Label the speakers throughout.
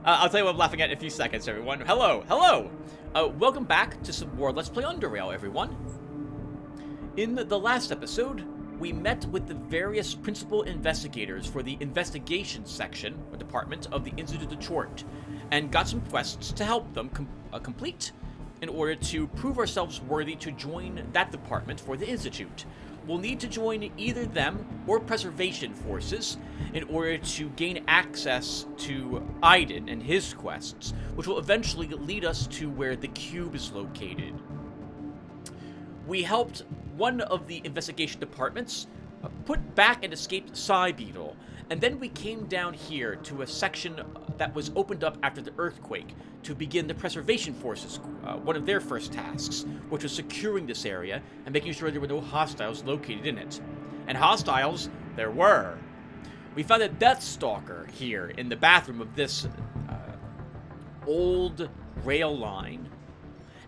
Speaker 1: I'll tell you what I'm laughing at in a few seconds, everyone. Hello, hello! Welcome back to some more Let's Play Underrail, everyone. In the last episode, we met with the various principal investigators for the investigation section, or department, of the Institute of Chort, and got some quests to help them complete in order to prove ourselves worthy to join that department for the Institute. We'll need to join either them or preservation forces in order to gain access to Aiden and his quests, which will eventually lead us to where the cube is located. We helped one of the investigation departments put back an escaped Psy Beetle, and then we came down here to a section that was opened up after the earthquake to begin the preservation forces, one of their first tasks, which was securing this area and making sure there were no hostiles located in it. And hostiles, there were. We found a Death Stalker here in the bathroom of this old rail line.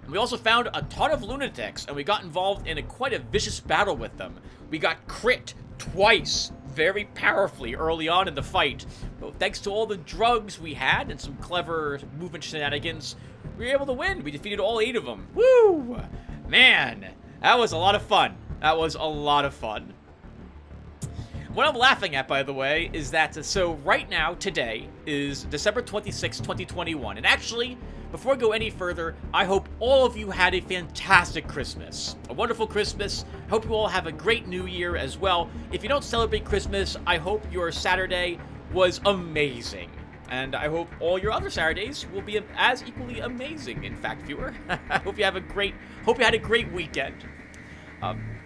Speaker 1: And we also found a ton of lunatics, and we got involved in quite a vicious battle with them. We got crit twice, very powerfully, early on in the fight. But thanks to all the drugs we had and some clever movement shenanigans, we were able to win. We defeated all 8 of them. Woo! Man, that was a lot of fun. That was a lot of fun. What I'm laughing at, by the way, is that, so right now, today, is December 26, 2021. And actually, before I go any further, I hope all of you had a fantastic Christmas. A wonderful Christmas. I hope you all have a great New Year as well. If you don't celebrate Christmas, I hope your Saturday was amazing. And I hope all your other Saturdays will be as equally amazing, in fact, viewer. I hope you had a great weekend.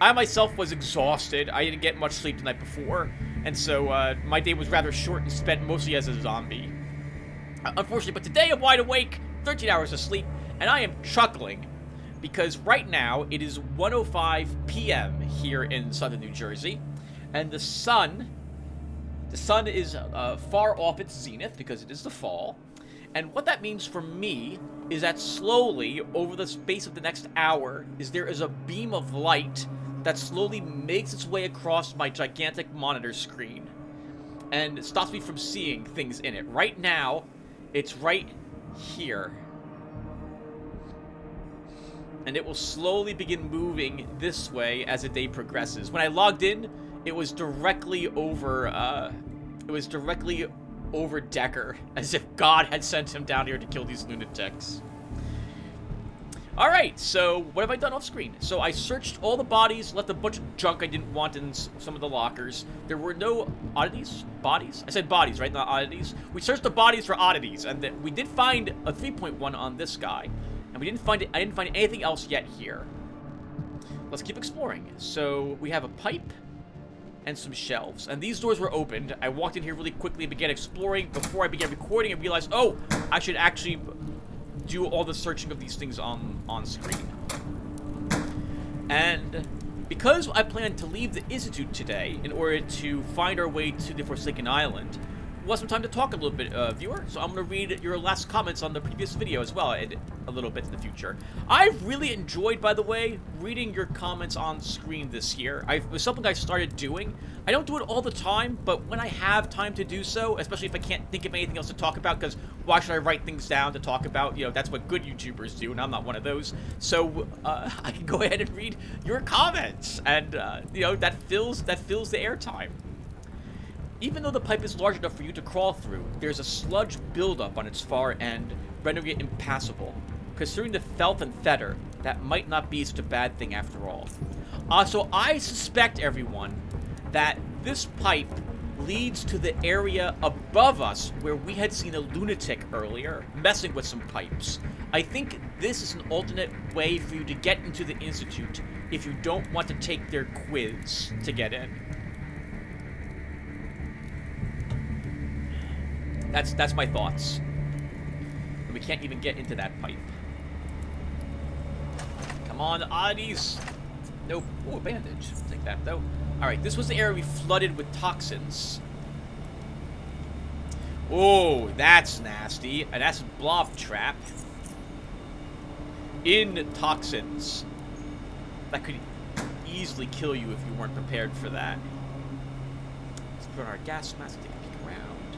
Speaker 1: I myself was exhausted. I didn't get much sleep the night before, and so my day was rather short and spent mostly as a zombie. Unfortunately, but today I'm wide awake, 13 hours of sleep, and I am chuckling because right now it is 1:05 p.m. here in southern New Jersey, and the sun is far off its zenith because it is the fall. And what that means for me is that slowly, over the space of the next hour, there is a beam of light that slowly makes its way across my gigantic monitor screen and stops me from seeing things in it. Right now, it's right here. And it will slowly begin moving this way as the day progresses. When I logged in, it was directly over, over Decker, as if God had sent him down here to kill these lunatics. Alright, so what have I done off screen? So I searched all the bodies, left a bunch of junk I didn't want in some of the lockers. There were no oddities? Bodies? I said bodies, right? Not oddities. We searched the bodies for oddities, and we did find a 3.1 on this guy. And I didn't find anything else yet here. Let's keep exploring. So we have a pipe and some shelves, and these doors were opened. I walked in here really quickly and began exploring. Before I began recording, I realized, oh, I should actually do all the searching of these things on screen. And because I plan to leave the Institute today in order to find our way to the Forsaken Island, we'll have some time to talk a little bit, viewer, so I'm going to read your last comments on the previous video as well, a little bit in the future. I've really enjoyed, by the way, reading your comments on screen this year. It was something I started doing. I don't do it all the time, but when I have time to do so, especially if I can't think of anything else to talk about, because why should I write things down to talk about? You know, that's what good YouTubers do, and I'm not one of those. So I can go ahead and read your comments, and you know, that fills the airtime. Even though the pipe is large enough for you to crawl through, there's a sludge buildup on its far end, rendering it impassable. Considering the filth and fetor, that might not be such a bad thing after all. So I suspect, everyone, that this pipe leads to the area above us where we had seen a lunatic earlier, messing with some pipes. I think this is an alternate way for you to get into the Institute if you don't want to take their quiz to get in. That's my thoughts. And we can't even get into that pipe. Come on, oddities. Nope. Ooh, a bandage. I'll take that, though. Alright, this was the area we flooded with toxins. Oh, that's nasty. And that's a blob trap. In toxins. That could easily kill you if you weren't prepared for that. Let's put on our gas mask, take a peek around.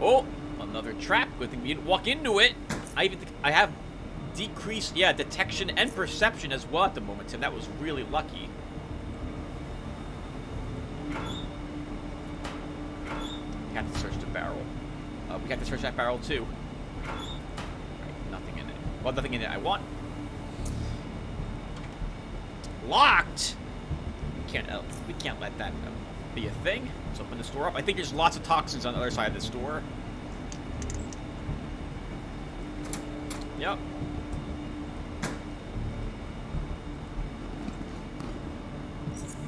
Speaker 1: Oh, another trap. Good thing we didn't walk into it. I even think I have decreased, yeah, detection and perception as well at the moment, Tim. That was really lucky. We have to search the barrel. We have to search that barrel too. Right, nothing in it. Well, nothing in it I want. Locked. We can't let that be a thing. Let's open this door up. I think there's lots of toxins on the other side of this door. Yep.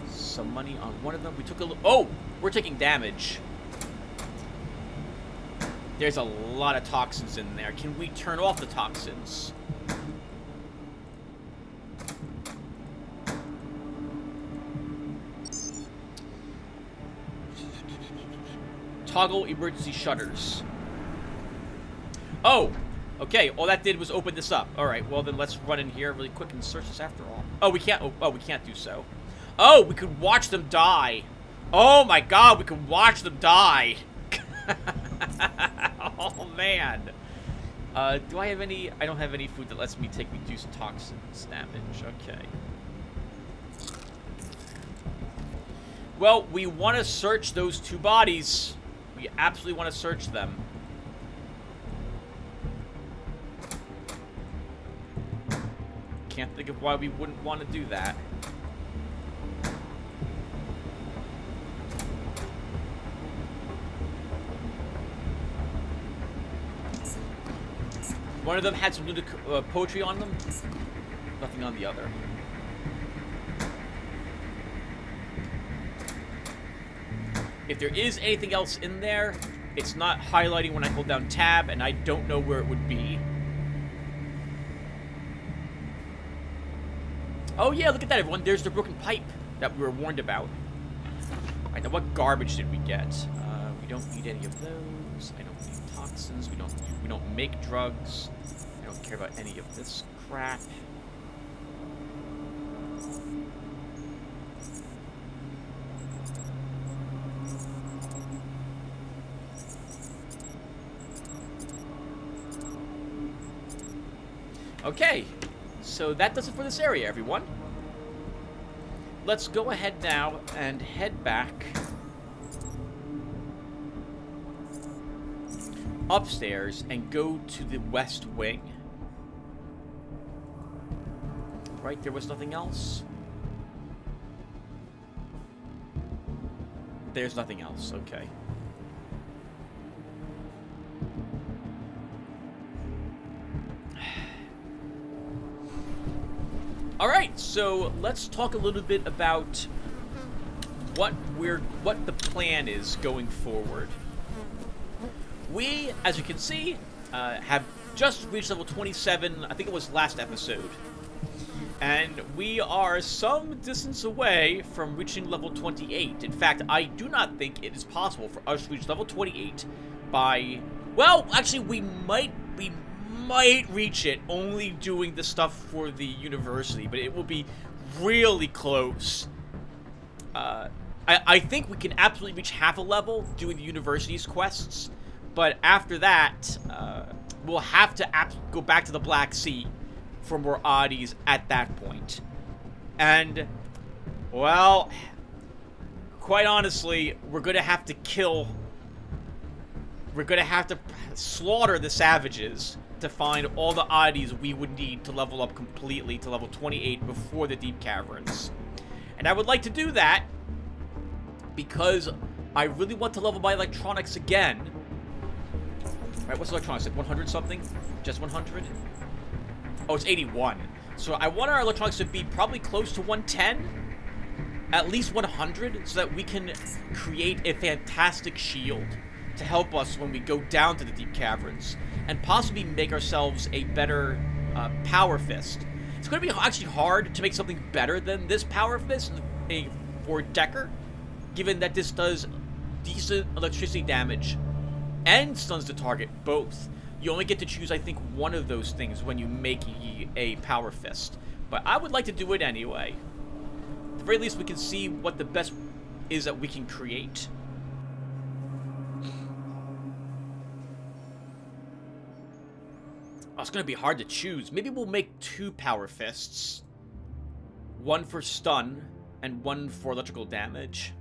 Speaker 1: Some money on one of them. We took a look. Oh, we're taking damage. There's a lot of toxins in there. Can we turn off the toxins? Toggle emergency shutters. Oh, okay. All that did was open this up. All right. Well, then let's run in here really quick and search this after all. Oh, we can't. Oh, we can't do so. Oh, we could watch them die. Oh my God, we could watch them die. Oh man. Do I have any? I don't have any food that lets me take reduced toxins damage. Okay. Well, we want to search those two bodies. We absolutely want to search them. Can't think of why we wouldn't want to do that. One of them had some poetry on them. Nothing on the other. If there is anything else in there, it's not highlighting when I hold down tab, and I don't know where it would be. Oh yeah, look at that, everyone. There's the broken pipe that we were warned about. All right, now what garbage did we get? We don't need any of those. I don't need toxins. We don't make drugs. I don't care about any of this crap. Okay, so that does it for this area, everyone. Let's go ahead now and head back upstairs and go to the west wing. Right, there was nothing else? There's nothing else, okay. Alright, so let's talk a little bit about what the plan is going forward. We, as you can see, have just reached level 27, I think it was last episode. And we are some distance away from reaching level 28. In fact, I do not think it is possible for us to reach level 28 by... Well, actually, we might reach it only doing the stuff for the university, but it will be really close. I think we can absolutely reach half a level doing the university's quests, but after that, we'll have to go back to the Black Sea for more oddities at that point. And, well, quite honestly, we're gonna have to slaughter the savages to find all the oddities we would need to level up completely to level 28 before the deep caverns. And I would like to do that because I really want to level my electronics again. Right, what's electronics? Like 100 something? Just 100? Oh, it's 81. So I want our electronics to be probably close to 110. At least 100, so that we can create a fantastic shield to help us when we go down to the deep caverns, and possibly make ourselves a better power fist. It's going to be actually hard to make something better than this power fist for Decker, given that this does decent electricity damage and stuns the target both. You only get to choose, I think, one of those things when you make a power fist. But I would like to do it anyway. At the very least, we can see what the best is that we can create. Oh, it's gonna be hard to choose. Maybe we'll make 2 power fists. One for stun, and one for electrical damage.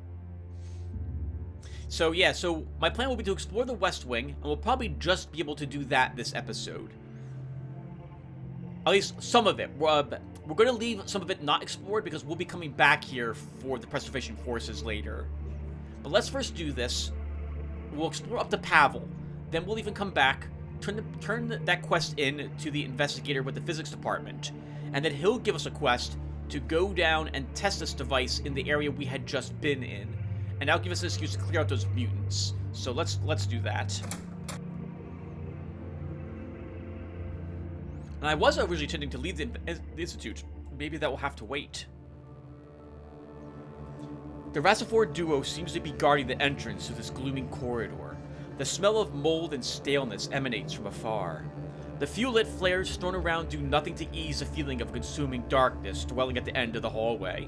Speaker 1: So yeah, so my plan will be to explore the West Wing, and we'll probably just be able to do that this episode. At least some of it. We're going to leave some of it not explored because we'll be coming back here for the Preservation Forces later. But let's first do this. We'll explore up to Pavel. Then we'll even come back, turn that quest in to the investigator with the physics department. And then he'll give us a quest to go down and test this device in the area we had just been in. And that'll give us an excuse to clear out those mutants. So let's do that. And I was originally intending to leave the Institute. Maybe that will have to wait. The Rassifor duo seems to be guarding the entrance to this glooming corridor. The smell of mold and staleness emanates from afar. The few lit flares thrown around do nothing to ease the feeling of consuming darkness dwelling at the end of the hallway.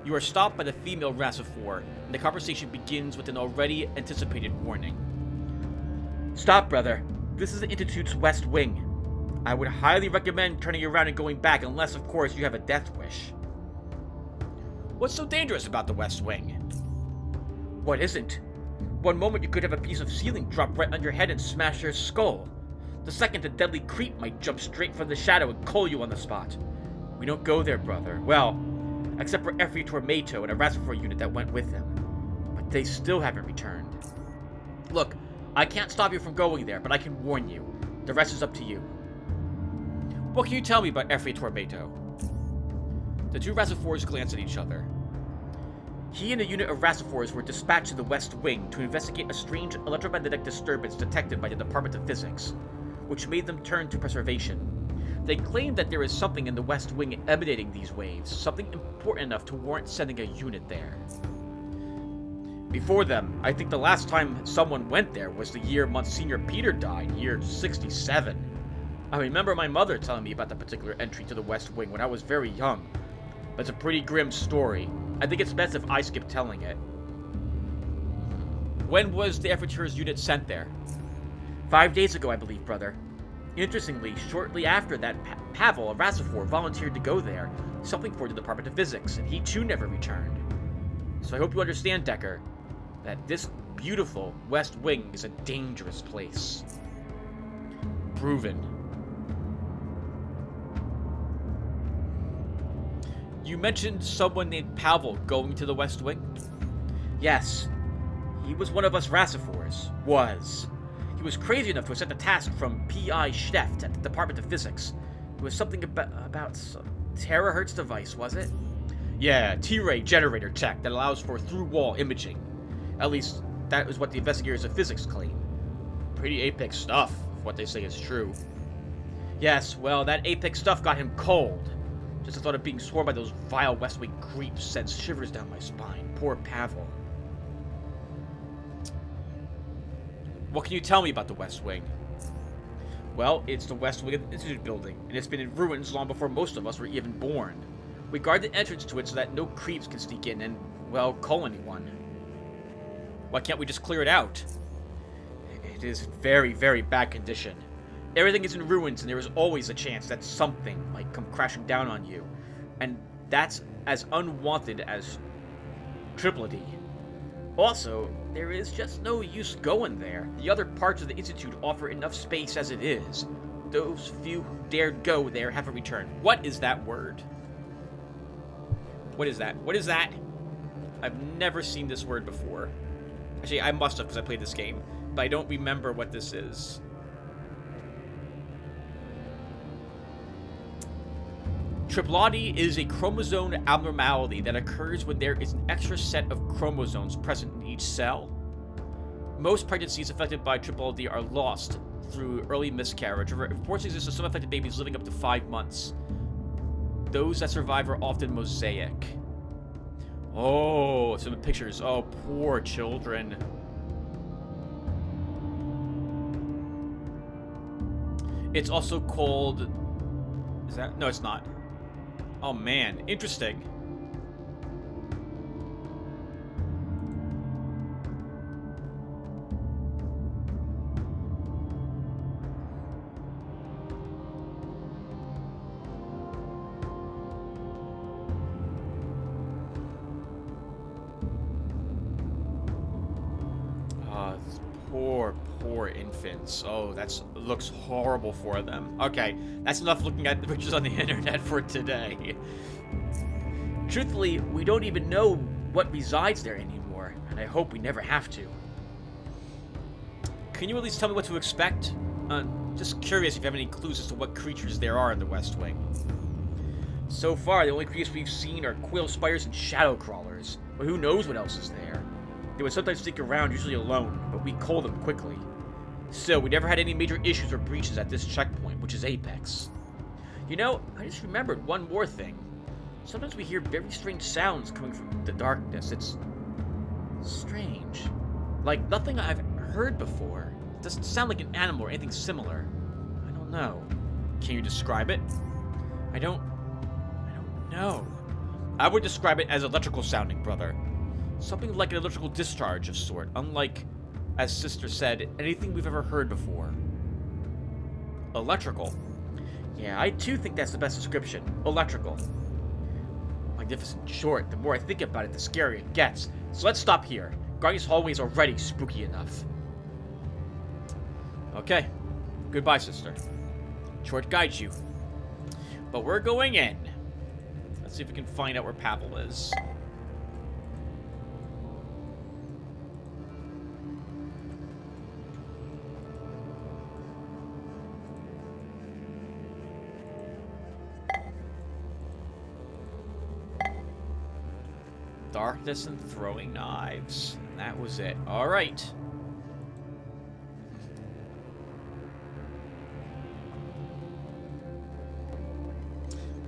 Speaker 1: You are stopped by the female Rassifor, and the conversation begins with an already anticipated warning. Stop, brother. This is the Institute's West Wing. I would highly recommend turning around and going back unless, of course, you have a death wish. What's so dangerous about the West Wing? What isn't? One moment you could have a piece of ceiling drop right on your head and smash your skull. The second, a deadly creep might jump straight from the shadow and cull you on the spot. We don't go there, brother. Well, except for every Tormato and a Rassifor unit that went with them. But they still haven't returned. Look, I can't stop you from going there, but I can warn you. The rest is up to you. What can you tell me about Efri Tormato? The 2 Rassifors glance at each other. He and a unit of Rassifors were dispatched to the West Wing to investigate a strange electromagnetic disturbance detected by the Department of Physics, which made them turn to preservation. They claim that there is something in the West Wing emanating these waves, something important enough to warrant sending a unit there. Before them, I think the last time someone went there was the year Monsignor Peter died, year 67. I remember my mother telling me about that particular entry to the West Wing when I was very young. But it's a pretty grim story. I think it's best if I skip telling it. When was the Efritor's unit sent there? 5 days ago, I believe, brother. Interestingly, shortly after that, Pavel, a Rassifor, volunteered to go there, something for the Department of Physics, and he too never returned. So I hope you understand, Decker, that this beautiful West Wing is a dangerous place. Proven. You mentioned someone named Pavel going to the West Wing? Yes. He was one of us Rassifors. He was crazy enough to accept a task from P.I. Steft at the Department of Physics. It was something about some terahertz device, was it? Yeah, T-ray generator tech that allows for through-wall imaging. At least, that is what the investigators of physics claim. Pretty apex stuff, if what they say is true. Yes, well, that apex stuff got him cold. Just the thought of being sworn by those vile West Wing creeps sends shivers down my spine. Poor Pavel. What can you tell me about the West Wing? Well, it's the West Wing of the Institute building, and it's been in ruins long before most of us were even born. We guard the entrance to it so that no creeps can sneak in and, well, cull anyone. Why can't we just clear it out? It is in very, very bad condition. Everything is in ruins, and there is always a chance that something might come crashing down on you. And that's as unwanted as Triplety. Also, there is just no use going there. The other parts of the Institute offer enough space as it is. Those few who dared go there haven't returned. What is that word? What is that? What is that? I've never seen this word before. Actually, I must have because I played this game, but I don't remember what this is. Triplety is a chromosome abnormality that occurs when there is an extra set of chromosomes present in each cell. Most pregnancies affected by triplety are lost through early miscarriage. Reports exist of some affected babies living up to 5 months. Those that survive are often mosaic. Oh, some pictures. Oh, poor children. It's also called... Is that... No, it's not. Oh, man. Interesting. Poor, poor infants. Oh, looks horrible for them. Okay, that's enough looking at the pictures on the internet for today. Truthfully, we don't even know what resides there anymore, and I hope we never have to. Can you at least tell me what to expect? Just curious if you have any clues as to what creatures there are in the West Wing. So far, the only creatures we've seen are quill spiders and shadow crawlers, but who knows what else is there. They would sometimes stick around, usually alone, but we cull them quickly. Still, we never had any major issues or breaches at this checkpoint, which is Apex. You know, I just remembered one more thing. Sometimes we hear very strange sounds coming from the darkness. It's strange. Like nothing I've heard before. It doesn't sound like an animal or anything similar. I don't know. Can you describe it? I don't know. I would describe it as electrical sounding, brother. Something like an electrical discharge of sort, unlike, as Sister said, anything we've ever heard before. Electrical. Yeah, I too think that's the best description. Electrical. Magnificent short. The more I think about it, the scarier it gets. So let's stop here. Guardian's hallway is already spooky enough. Okay. Goodbye, Sister. Short guides you. But we're going in. Let's see if we can find out where Pavel is. Darkness and throwing knives. And that was it. Alright.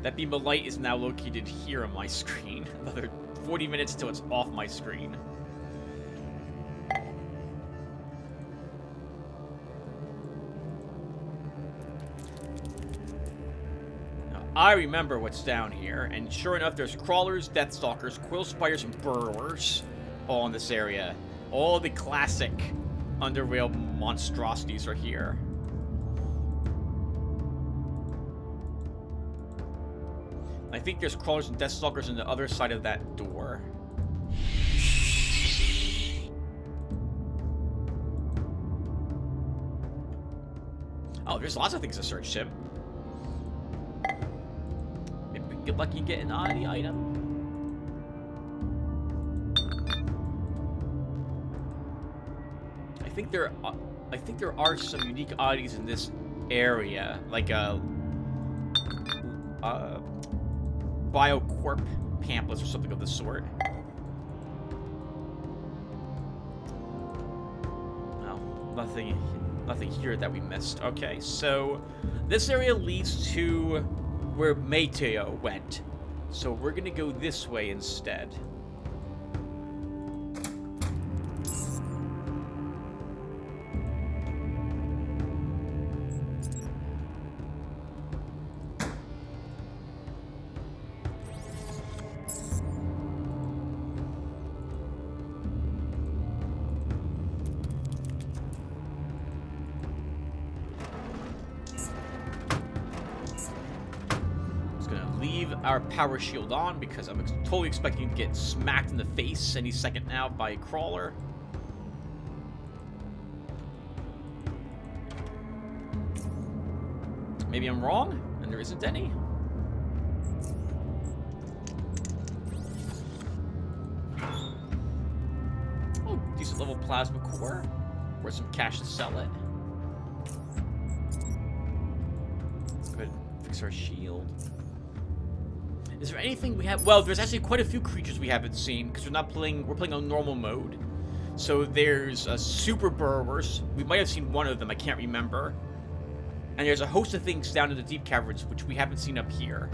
Speaker 1: That beam of light is now located here on my screen. Another 40 minutes till it's off my screen. I remember what's down here, and sure enough, there's crawlers, deathstalkers, quill spiders, and burrowers all in this area. All the classic Underrail monstrosities are here. I think there's crawlers and deathstalkers on the other side of that door. Oh, there's lots of things to search, Tim. Get lucky and get an oddity item. I think there are some unique oddities in this area, like biocorp pamphlets or something of the sort. No, nothing here that we missed. Okay, so this area leads to where Mateo went. So we're gonna go this way instead. Our power shield on because I'm totally expecting to get smacked in the face any second now by a crawler. Maybe I'm wrong and there isn't any. Oh, decent level plasma core. Worth some cash to sell it. Good. Fix our shield. Is there anything we have? Well, there's actually quite a few creatures we haven't seen because we're playing on normal mode. So there's super burrowers. We might have seen one of them, I can't remember. And there's a host of things down in the deep caverns which we haven't seen up here.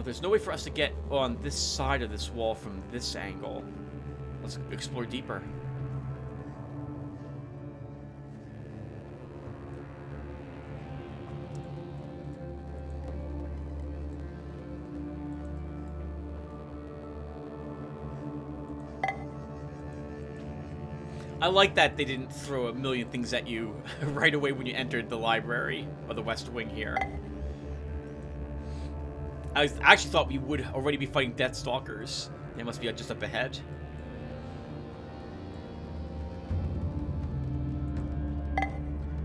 Speaker 1: There's no way for us to get on this side of this wall from this angle. Let's explore deeper. I like that they didn't throw a million things at you right away when you entered the library, or the West Wing here. I actually thought we would already be fighting Deathstalkers. They must be just up ahead.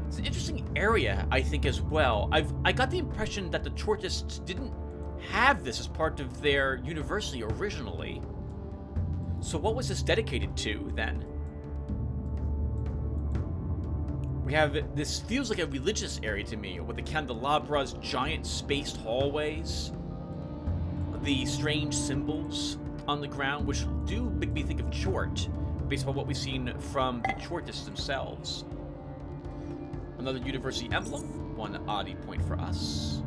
Speaker 1: It's an interesting area, I think, as well. I got the impression that the Chortists didn't have this as part of their university originally. So what was this dedicated to, then? We have... This feels like a religious area to me, with the candelabras, giant spaced hallways, the strange symbols on the ground, which do make me think of Chort, based on what we've seen from the Chortists themselves. Another university emblem, one oddity point for us.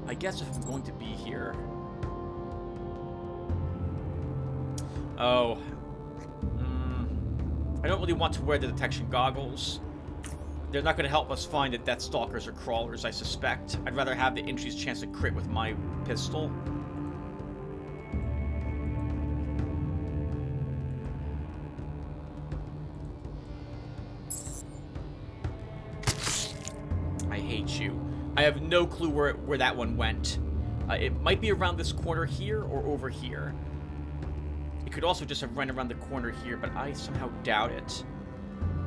Speaker 1: I guess if I'm going to be here... Oh. I don't really want to wear the detection goggles. They're not going to help us find the Deathstalkers or Crawlers, I suspect. I'd rather have the increased chance to crit with my pistol. I hate you. I have no clue where that one went. It might be around this corner here or over here. It could also just have run around the corner here, but I somehow doubt it.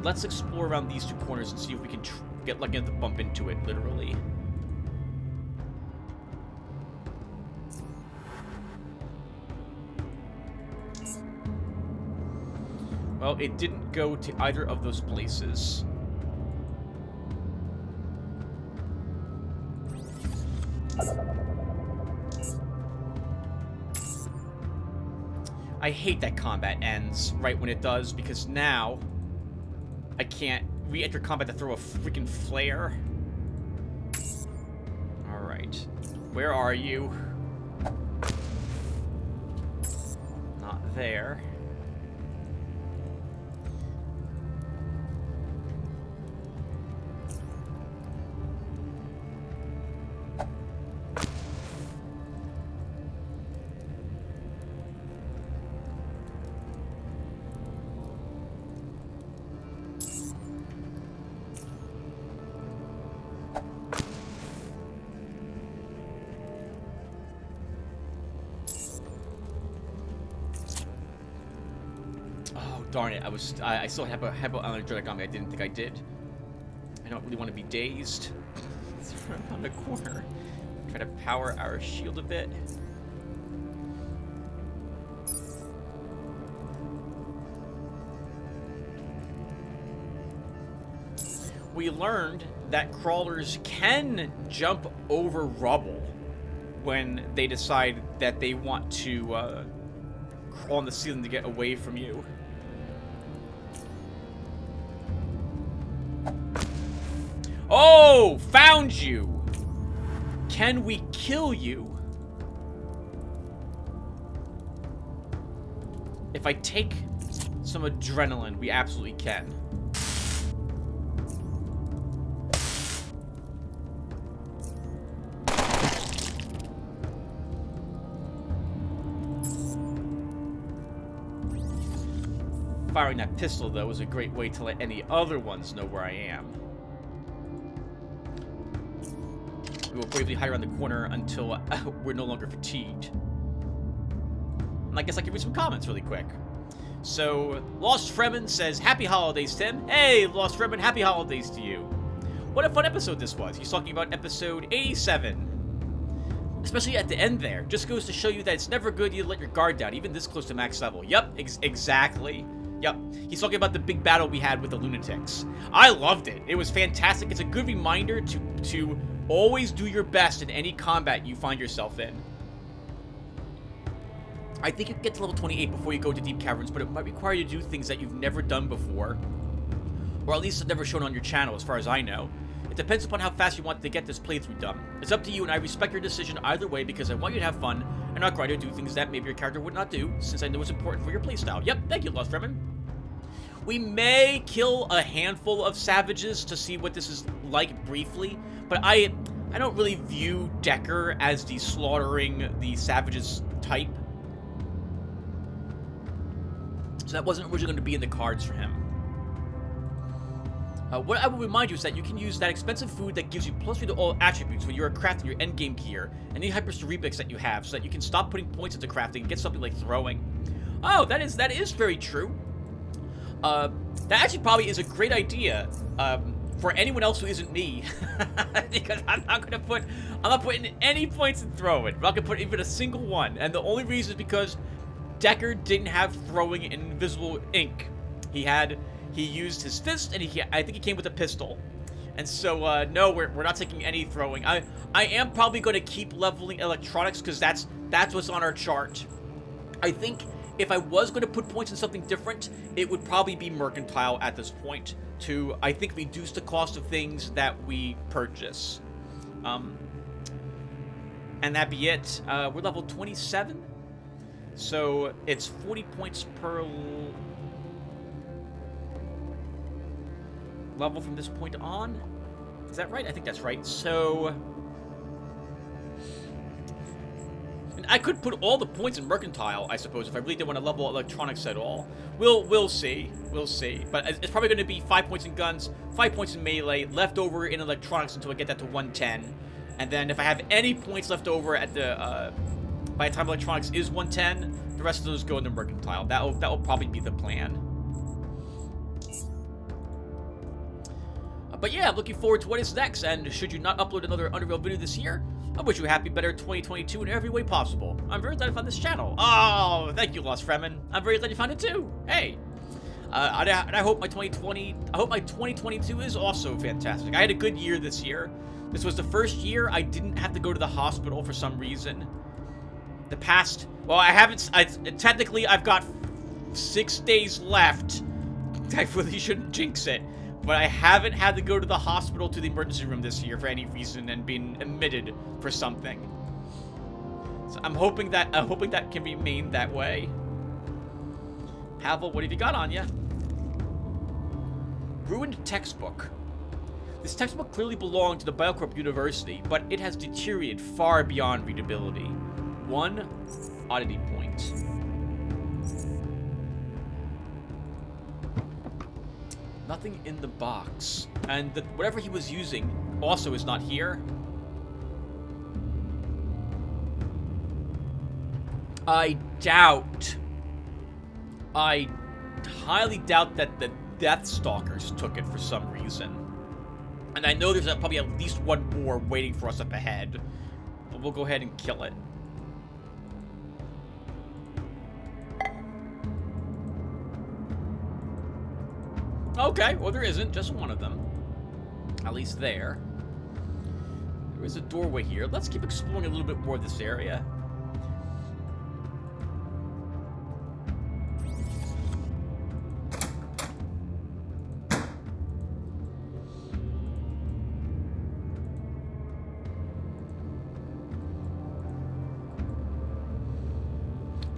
Speaker 1: Let's explore around these two corners and see if we can get lucky enough to bump into it, literally. Well, it didn't go to either of those places. I hate that combat ends right when it does, because now I can't re-enter combat to throw a freaking flare. Alright. Where are you? Not there. Darn it, I still have a hypoallergenic on me. I didn't think I did. I don't really want to be dazed. It's around the corner. Try to power our shield a bit. We learned that crawlers can jump over rubble when they decide that they want to crawl on the ceiling to get away from you. Oh! Found you! Can we kill you? If I take some adrenaline, we absolutely can. Firing that pistol, though, is a great way to let any other ones know where I am. We will bravely hide around the corner until we're no longer fatigued. And I guess I can read some comments really quick. So, Lost Fremen says, "Happy holidays, Tim." Hey, Lost Fremen, happy holidays to you. What a fun episode this was. He's talking about episode 87. Especially at the end there. Just goes to show you that it's never good to let your guard down, even this close to max level. Yep, exactly. Yep, he's talking about the big battle we had with the lunatics. I loved it. It was fantastic. It's a good reminder to always do your best in any combat you find yourself in. I think you can get to level 28 before you go to Deep Caverns, but it might require you to do things that you've never done before. Or at least have never shown on your channel, as far as I know. It depends upon how fast you want to get this playthrough done. It's up to you, and I respect your decision either way because I want you to have fun and not try to do things that maybe your character would not do, since I know it's important for your playstyle. Yep, thank you, Lost Fremen. We may kill a handful of savages to see what this is like briefly, but I I don't really view Decker as the slaughtering the savages type. So that wasn't originally going to be in the cards for him. What I will remind you is that you can use that expensive food that gives you +3 to all attributes when you're crafting your endgame gear and any hypercerebrics that you have, so that you can stop putting points into crafting and get something like throwing. Oh, that is very true. That actually probably is a great idea for anyone else who isn't me, because I'm not putting any points in throwing. I'm not gonna put even a single one, and the only reason is because Decker didn't have throwing in invisible ink. He used his fist, and I think he came with a pistol. And so, no, we're not taking any throwing. I am probably going to keep leveling electronics, because that's what's on our chart. I think if I was going to put points in something different, it would probably be mercantile at this point, to, I think, reduce the cost of things that we purchase. And that'd be it. We're level 27, so it's 40 points per level from this point on. Is that right? I think that's right. So, and I could put all the points in mercantile, I suppose, if I really did want to level electronics at all. We'll see. We'll see. But it's probably going to be 5 points in guns, 5 points in melee, left over in electronics until I get that to 110. And then if I have any points left over at the by the time electronics is 110, the rest of those go into mercantile. That will probably be the plan. But yeah, I'm looking forward to what is next, and should you not upload another Underrail video this year, I wish you a happy, better 2022 in every way possible. I'm very glad I found this channel. Oh, thank you, Lost Fremen. I'm very glad you found it too. Hey. I hope my 2022 is also fantastic. I had a good year this year. This was the first year I didn't have to go to the hospital for some reason. The past, well, technically I've got 6 days left. I really shouldn't jinx it. But I haven't had to go to the hospital, to the emergency room this year for any reason, and been admitted for something. So I'm hoping that can remain that way. Pavel, what have you got on ya? Ruined textbook. This textbook clearly belonged to the Biocorp University, but it has deteriorated far beyond readability. 1 oddity point. Nothing in the box. And whatever he was using also is not here. I highly doubt that the Deathstalkers took it for some reason. And I know there's probably at least one more waiting for us up ahead. But we'll go ahead and kill it. Okay, well there isn't, just one of them. At least there. There is a doorway here. Let's keep exploring a little bit more of this area.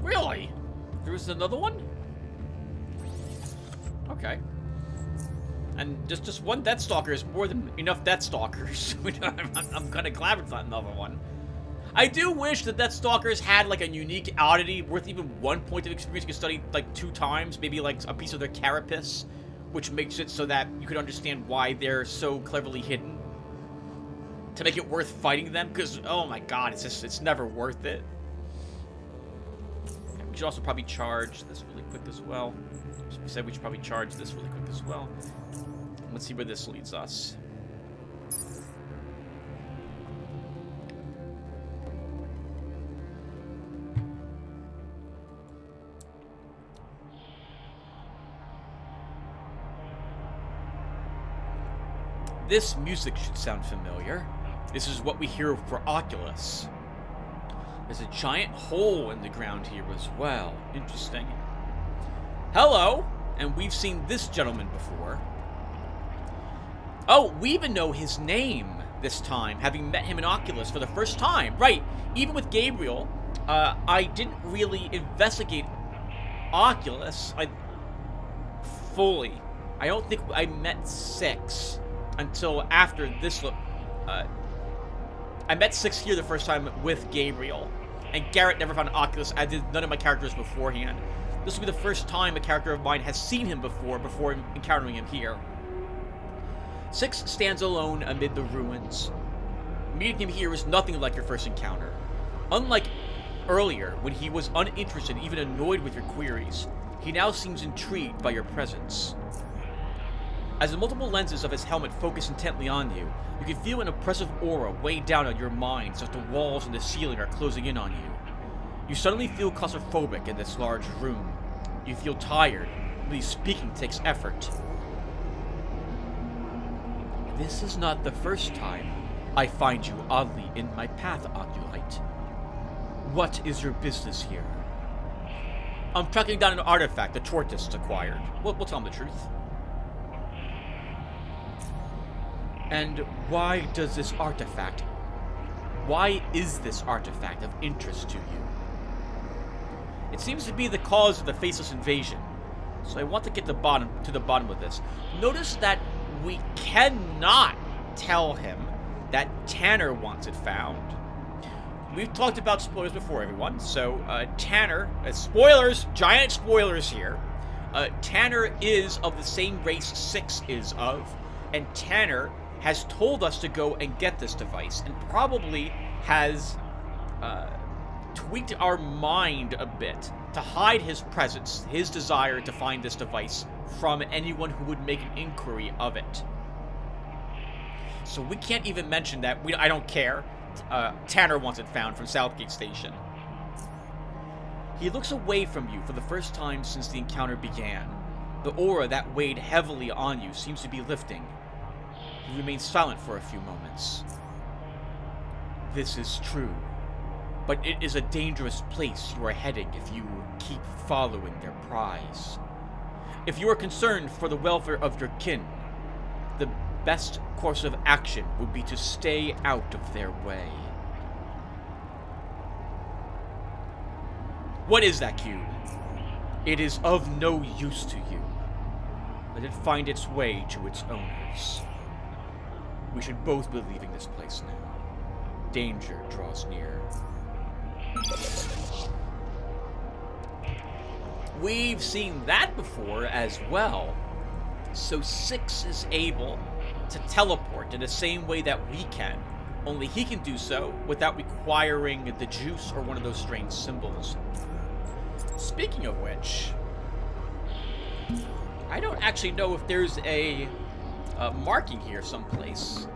Speaker 1: Really? There was another one? Okay. And just one Deathstalker is more than enough Deathstalkers. I'm kind of glad it's not another one. I do wish that Deathstalkers had like a unique oddity worth even 1 point of experience you could study like 2 times. Maybe like a piece of their carapace, which makes it so that you could understand why they're so cleverly hidden. To make it worth fighting them, because oh my god, it's never worth it. We should also probably charge this really quick as well. We said we should probably charge this really quick as well. Let's see where this leads us. This music should sound familiar. This is what we hear for Oculus. There's a giant hole in the ground here as well. Interesting. Hello! And we've seen this gentleman before. Oh, we even know his name this time, having met him in Oculus for the first time. Right, even with Gabriel, I didn't really investigate Oculus fully. I don't think I met 6 until after this I met Six here the first time with Gabriel, and Garrett never found Oculus, as did none of my characters beforehand. This will be the first time a character of mine has seen him before encountering him here. Six stands alone amid the ruins. Meeting him here is nothing like your first encounter. Unlike earlier, when he was uninterested, even annoyed with your queries, he now seems intrigued by your presence. As the multiple lenses of his helmet focus intently on you, you can feel an oppressive aura weigh down on your mind as the walls and the ceiling are closing in on you. You suddenly feel claustrophobic in this large room. You feel tired, but speaking takes effort. This is not the first time I find you oddly in my path, Oculite. What is your business here? I'm tracking down an artifact the Tortoise acquired. We'll tell him the truth. And why is this artifact of interest to you? It seems to be the cause of the Faceless invasion, so I want to get to the bottom of this. Notice that we cannot tell him that Tanner wants it found. We've talked about spoilers before, everyone, so Tanner, spoilers, giant spoilers here. Tanner is of the same race Six is of, and Tanner has told us to go and get this device, and probably has tweaked our mind a bit to hide his presence, his desire to find this device from anyone who would make an inquiry of it. So we can't even mention that. I don't care. Tanner wants it found from Southgate Station. He looks away from you for the first time since the encounter began. The aura that weighed heavily on you seems to be lifting. He remains silent for a few moments. This is true, but it is a dangerous place you are heading if you keep following their prize. If you are concerned for the welfare of your kin, the best course of action would be to stay out of their way. What is that cube? It is of no use to you. Let it find its way to its owners. We should both be leaving this place now. Danger draws near. We've seen that before as well. So Six is able to teleport in the same way that we can, only he can do so without requiring the juice or one of those strange symbols. Speaking of which, I don't actually know if there's a marking here someplace.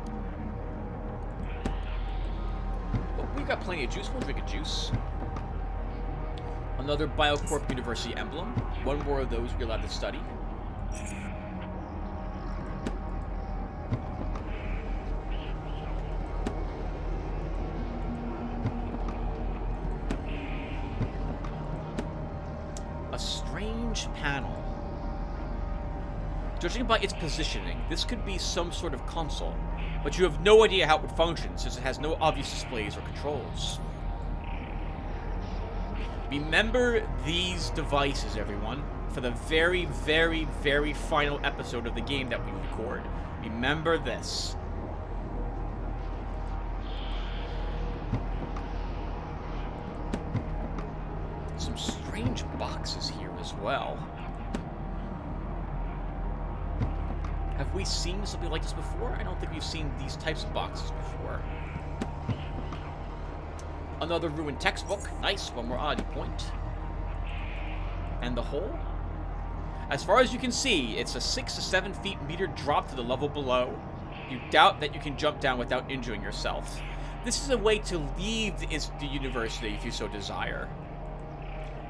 Speaker 1: But we've got plenty of juice. We'll drink a juice. Another Biocorp University emblem. One more of those we're allowed to study. A strange panel. Judging by its positioning, this could be some sort of console, but you have no idea how it would function since it has no obvious displays or controls. Remember these devices, everyone, for the very, very, very final episode of the game that we record. Remember this. Some strange boxes here as well. Have we seen something like this before? I don't think we've seen these types of boxes before. Another ruined textbook. Nice, one more oddity point. And the hole? As far as you can see, it's a 6 to 7 feet meter drop to the level below. You doubt that you can jump down without injuring yourself. This is a way to leave the university if you so desire.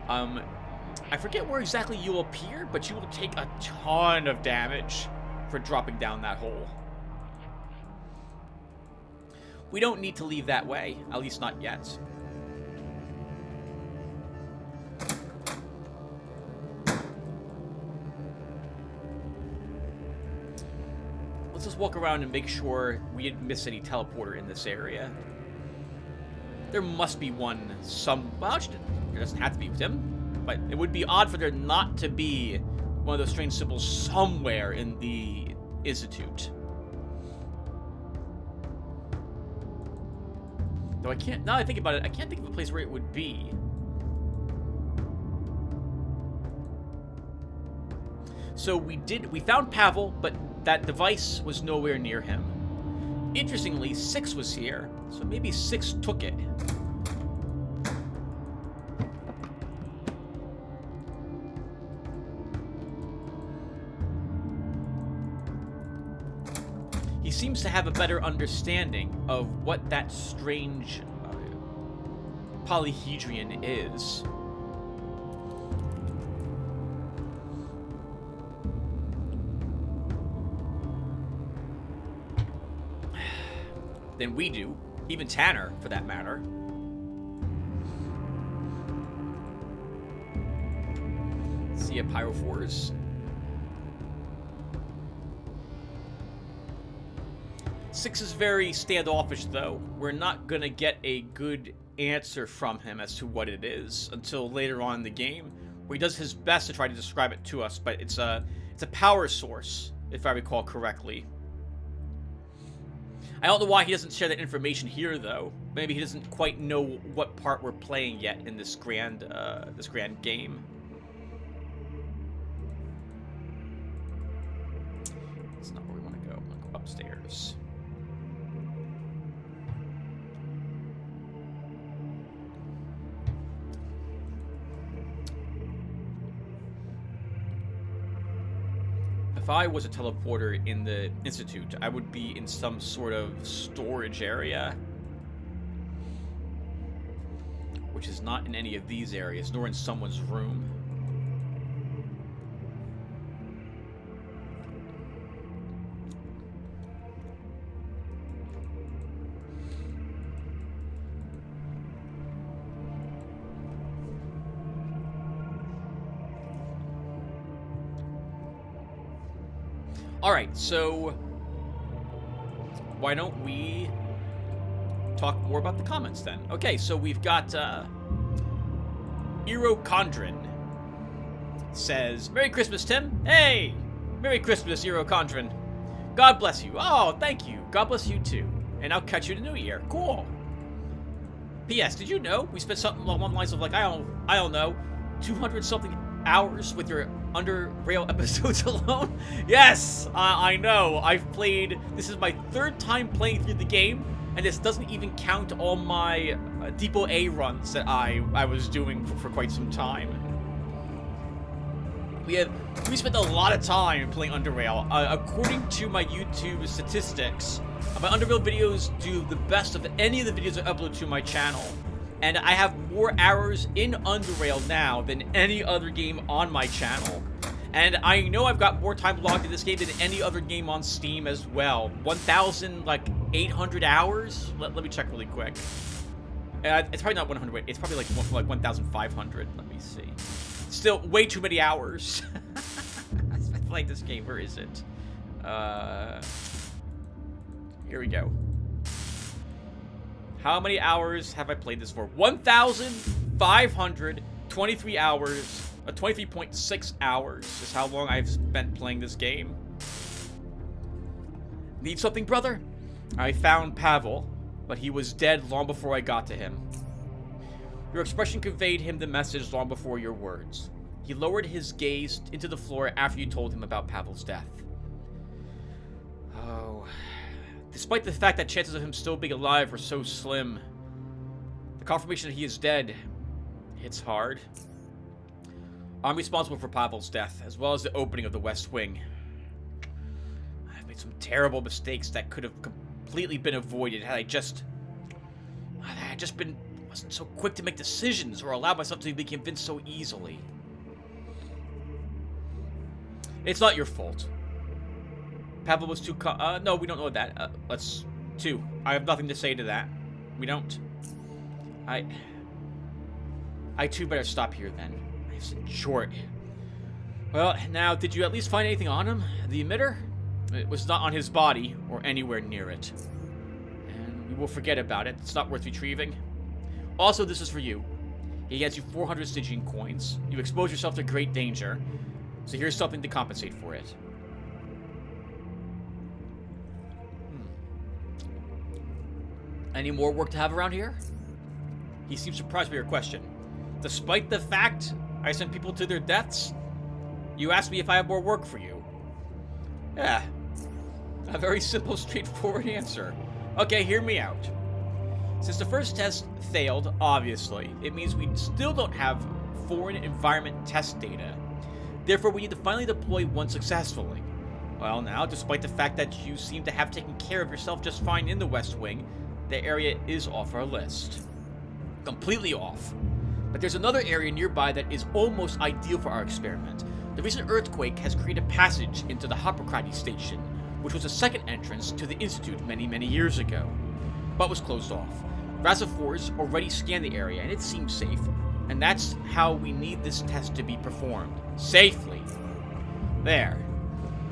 Speaker 1: I forget where exactly you'll appear, but you will take a ton of damage for dropping down that hole. We don't need to leave that way, at least not yet. Let's just walk around and make sure we didn't miss any teleporter in this area. There must be one well, it doesn't have to be with him, but it would be odd for there not to be one of those strange symbols somewhere in the Institute. Though I can't, now that I think about it, I can't think of a place where it would be. So we found Pavel, but that device was nowhere near him. Interestingly, 6 was here, so maybe 6 took it. He seems to have a better understanding of what that strange polyhedron is. Than we do, even Tanner, for that matter. See a pyrophores. 6 is very standoffish, though. We're not gonna get a good answer from him as to what it is until later on in the game, where he does his best to try to describe it to us. But it's a power source, if I recall correctly. I don't know why he doesn't share that information here, though. Maybe he doesn't quite know what part we're playing yet in this grand game. That's not where we want to go. I want to go upstairs. If I was a teleporter in the Institute, I would be in some sort of storage area. Which is not in any of these areas, nor in someone's room. Alright, so why don't we talk more about the comments then? Okay, so we've got Irokondrin says, Merry Christmas, Tim. Hey! Merry Christmas, Irokondrin. God bless you. Oh, thank you. God bless you too. And I'll catch you in the new year. Cool. P.S. Did you know we spent something along the lines of, like, I don't know, 200-something hours with your Underrail episodes alone? Yes, I know. I've played, this is my 3rd time playing through the game, and this doesn't even count all my Depot A runs that I was doing for quite some time. We spent a lot of time playing Underrail. According to my YouTube statistics, my Underrail videos do the best of any of the videos I upload to my channel. And I have more hours in Underrail now than any other game on my channel. And I know I've got more time logged in this game than any other game on Steam as well. 1,800 hours? Let me check really quick. It's probably not 100. It's probably like 1,500. Let me see. Still, way too many hours. I like this game. Where is it? Here we go. How many hours have I played this for? 1,523 hours. 23.6 hours is how long I've spent playing this game. Need something, brother? I found Pavel, but he was dead long before I got to him. Your expression conveyed him the message long before your words. He lowered his gaze into the floor after you told him about Pavel's death. Oh... Despite the fact that chances of him still being alive were so slim, the confirmation that he is dead hits hard. I'm responsible for Pavel's death, as well as the opening of the West Wing. I've made some terrible mistakes that could have completely been avoided had I just wasn't so quick to make decisions or allowed myself to be convinced so easily. It's not your fault. Pavel was too no, we don't know that. Let's... 2. I have nothing to say to that. We don't. I too better stop here then. Life's short. Well, now, did you at least find anything on him? The emitter? It was not on his body, or anywhere near it. And we will forget about it. It's not worth retrieving. Also, this is for you. He gets you 400 Stygian coins. You expose yourself to great danger. So here's something to compensate for it. Any more work to have around here? He seems surprised by your question. Despite the fact I sent people to their deaths, you asked me if I have more work for you. Yeah. A very simple, straightforward answer. Okay, hear me out. Since the first test failed, obviously, it means we still don't have foreign environment test data. Therefore, we need to finally deploy one successfully. Well, now, despite the fact that you seem to have taken care of yourself just fine in the West Wing, the area is off our list. Completely off. But there's another area nearby that is almost ideal for our experiment. The recent earthquake has created a passage into the Hippocrates station, which was a second entrance to the Institute many years ago, but was closed off. Razafors already scanned the area, and it seems safe, and that's how we need this test to be performed. Safely. There.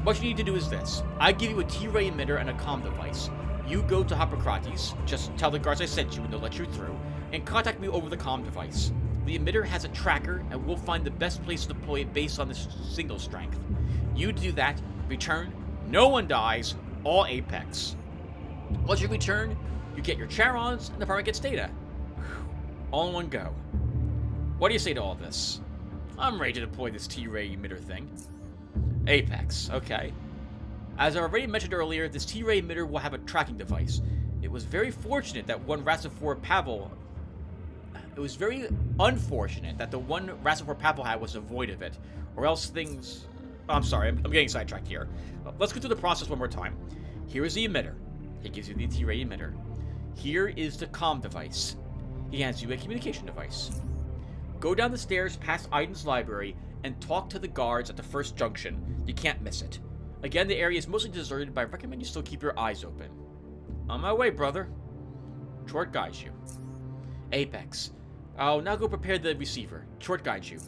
Speaker 1: What you need to do is this. I give you a T-ray emitter and a comm device. You go to Hippocrates, just tell the guards I sent you and they'll let you through, and contact me over the comm device. The emitter has a tracker, and we'll find the best place to deploy it based on the signal strength. You do that, return, no one dies, all Apex. Once you return, you get your Charons, and the department gets data. All in one go. What do you say to all this? I'm ready to deploy this T-ray emitter thing. Apex, okay. As I already mentioned earlier, this T-ray emitter will have a tracking device. It was very fortunate that one Rasafor Pavel... It was very unfortunate that the one Rasafor Pavel had was devoid of it, or else things... Oh, I'm sorry, I'm getting sidetracked here. Let's go through the process one more time. Here is the emitter. He gives you the T-ray emitter. Here is the comm device. He hands you a communication device. Go down the stairs past Aiden's library and talk to the guards at the first junction. You can't miss it. Again, the area is mostly deserted, but I recommend you still keep your eyes open. On my way, brother. Chort guides you. Apex. I'll now go prepare the receiver. Chort guides you.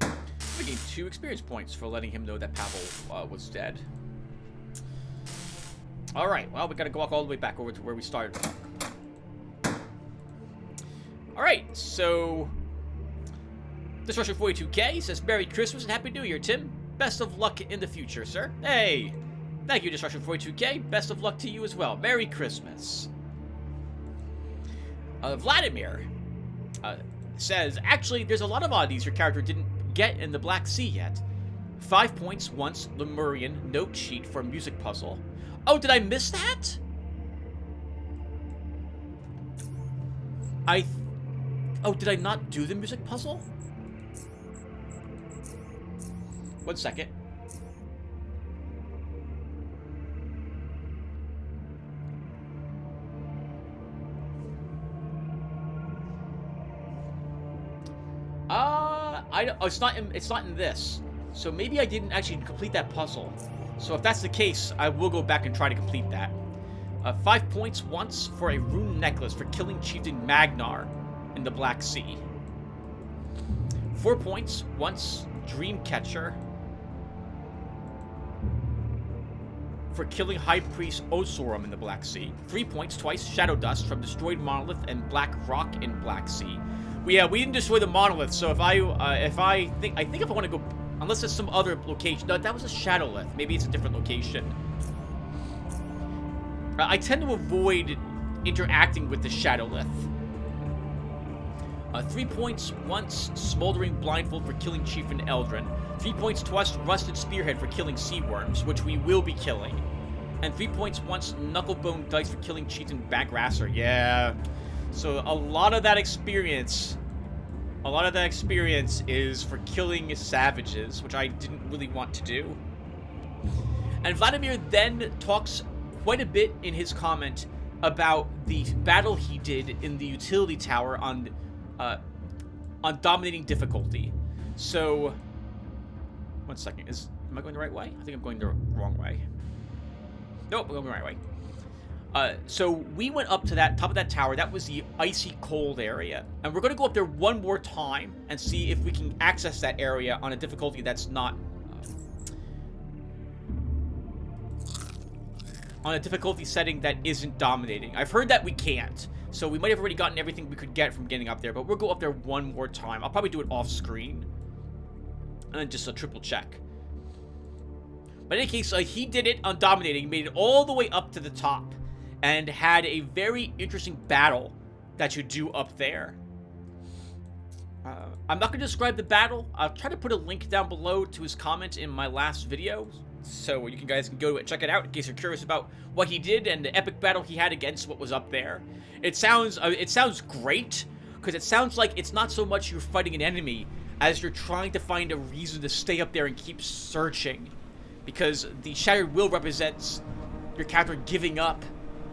Speaker 1: I gained 2 experience points for letting him know that Pavel was dead. Alright, well, we gotta walk all the way back over to where we started. Alright, so... Destruction 42K says, Merry Christmas and Happy New Year, Tim. Best of luck in the future, sir. Hey! Thank you, Destruction 42K. Best of luck to you as well. Merry Christmas. Vladimir says, actually, there's a lot of oddities your character didn't get in the Black Sea yet. 5 points once Lemurian note sheet for music puzzle. Oh, did I miss that? Oh, did I not do the music puzzle? 1 second. It's not in this. So maybe I didn't actually complete that puzzle. So if that's the case, I will go back and try to complete that. 5 points once for a rune necklace for killing Chieftain Magnar in the Black Sea. 4 points once Dreamcatcher for killing High Priest Osurum in the Black Sea. 3 points twice Shadow Dust from destroyed Monolith and Black Rock in Black Sea. We didn't destroy the Monolith, so if I want to go, unless there's some other location. No, that was a Shadowlith. Maybe it's a different location. I tend to avoid interacting with the Shadowlith. 3 points once Smoldering Blindfold for killing Chieftain Eldrin. 3 points twice Rusted Spearhead for killing Sea Worms, which we will be killing. And 3 points once Knucklebone Dice for killing Chieftain Bagrasser. Yeah. So a lot of that experience is for killing savages, which I didn't really want to do. And Vladimir then talks quite a bit in his comment about the battle he did in the utility tower on dominating difficulty. So, 1 second. Am I going the right way? I think I'm going the wrong way. Nope, I'm going the right way. So we went up to that top of that tower. That was the icy cold area. And we're going to go up there one more time and see if we can access that area on a difficulty that's not... on a difficulty setting that isn't dominating. I've heard that we can't. So we might have already gotten everything we could get from getting up there. But we'll go up there one more time. I'll probably do it off screen. And then just a triple check. But in any case, he did it on dominating, made it all the way up to the top, and had a very interesting battle that you do up there. I'm not going to describe the battle. I'll try to put a link down below to his comment in my last video, so you guys can go check it out in case you're curious about what he did and the epic battle he had against what was up there. It sounds great, because it sounds like it's not so much you're fighting an enemy as you're trying to find a reason to stay up there and keep searching. Because the Shattered Will represents your character giving up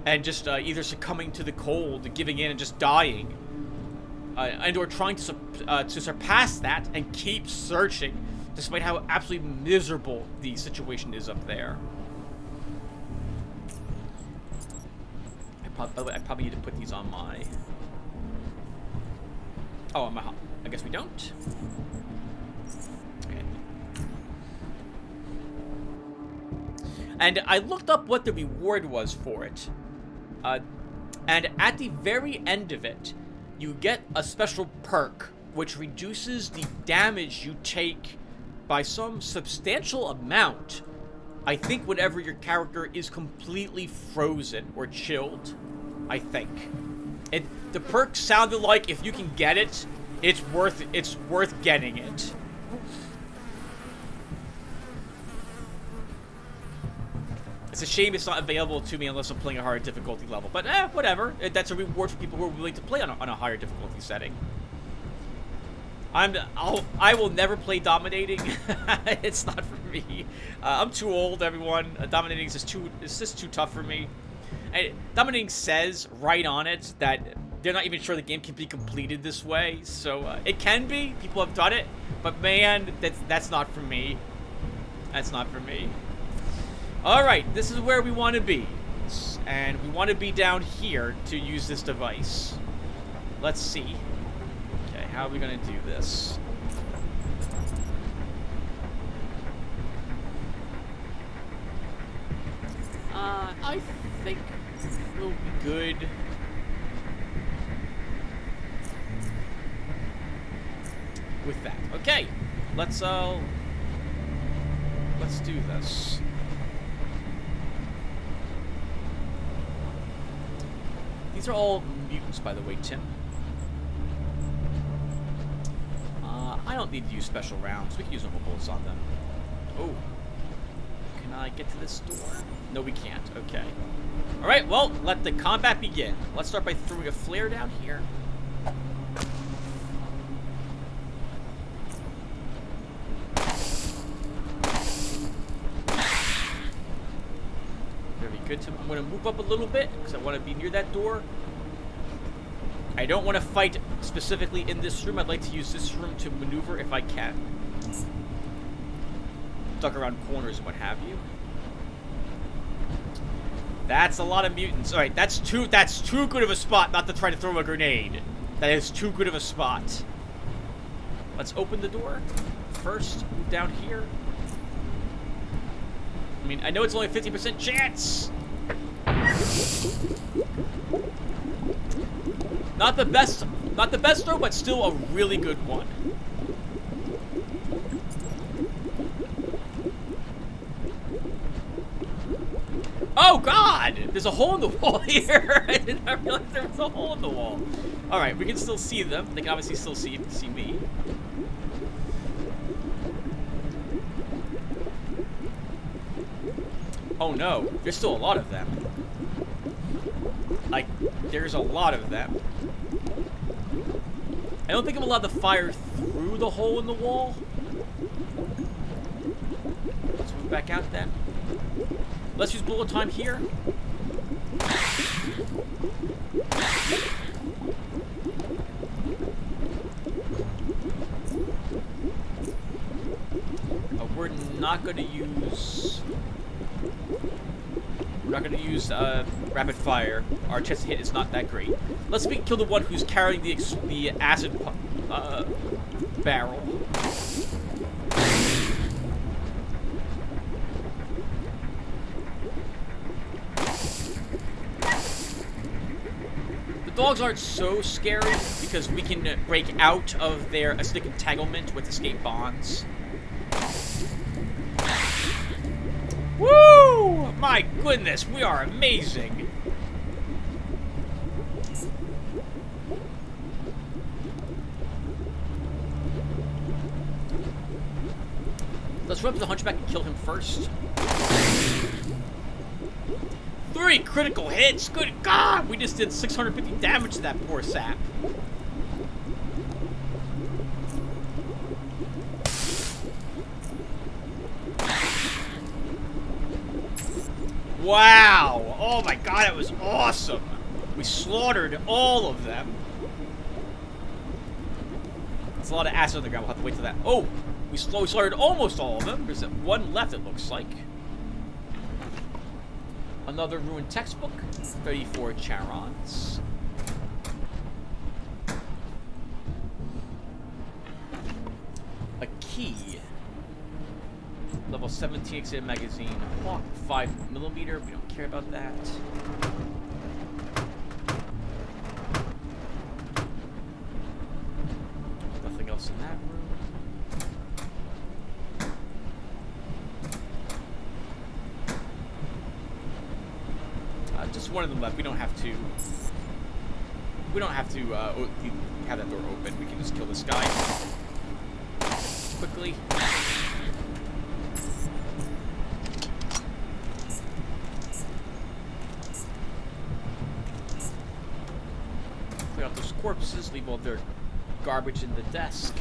Speaker 1: and just either succumbing to the cold, giving in, and just dying. And or trying to surpass that and keep searching, despite how absolutely miserable the situation is up there. By the way, I probably need to put these on my... Oh, on my... I guess we don't. Okay. And I looked up what the reward was for it. And at the very end of it, you get a special perk, which reduces the damage you take by some substantial amount. I think whenever your character is completely frozen or chilled, I think. The perk sounded like if you can get it, it's worth getting it. It's a shame it's not available to me unless I'm playing a higher difficulty level. But whatever. That's a reward for people who are willing to play on a higher difficulty setting. I will never play dominating. It's not for me. I'm too old, everyone. Dominating is just too tough for me. And dominating says right on it that they're not even sure the game can be completed this way. So it can be. People have done it. But man, that's not for me. That's not for me. Alright, this is where we want to be. And we want to be down here to use this device. Let's see. Okay, how are we going to do this? I think we'll be good. With that. Okay, let's do this. These are all mutants, by the way, Tim. I don't need to use special rounds. We can use normal bullets on them. Oh. Can I get to this door? No, we can't. Okay. Alright, well, let the combat begin. Let's start by throwing a flare down here. Very good, Tim. I'm going to move up a little bit because I want to be near that door. I don't want to fight specifically in this room. I'd like to use this room to maneuver if I can. Duck around corners and what have you. That's a lot of mutants. Alright, that's too good of a spot not to try to throw a grenade. That is too good of a spot. Let's open the door. First, move down here. I mean, I know it's only a 50% chance. Not the best throw, but still a really good one. Oh God! There's a hole in the wall here. I did not realize there was a hole in the wall. All right, we can still see them. They can obviously still see me. Oh no, there's still a lot of them. Like, there's a lot of them. I don't think I'm allowed to fire through the hole in the wall. Let's move back out then. Let's use bullet time here. We're not going to use... We're not going to use rapid fire. Our chance to hit is not that great. Let's kill the one who's carrying the acid barrel. The dogs aren't so scary because we can break out of their acidic entanglement with escape bonds. Woo! My goodness, we are amazing. Let's run up to the Hunchback and kill him first. 3 critical hits! Good God! We just did 650 damage to that poor sap. Wow! Oh my God, that was awesome! We slaughtered all of them. That's a lot of acid on the ground. We'll have to wait till that. Oh! We slaughtered almost all of them. There's one left, it looks like. Another ruined textbook. 34 Charons. A key. Level 17 extended magazine. Hawk 5mm. We don't care about that. Nothing else in that room. Just one of them left. We don't have to. We don't have to have that door open. We can just kill this guy quickly. Clear out those corpses. Leave all their garbage in the desk.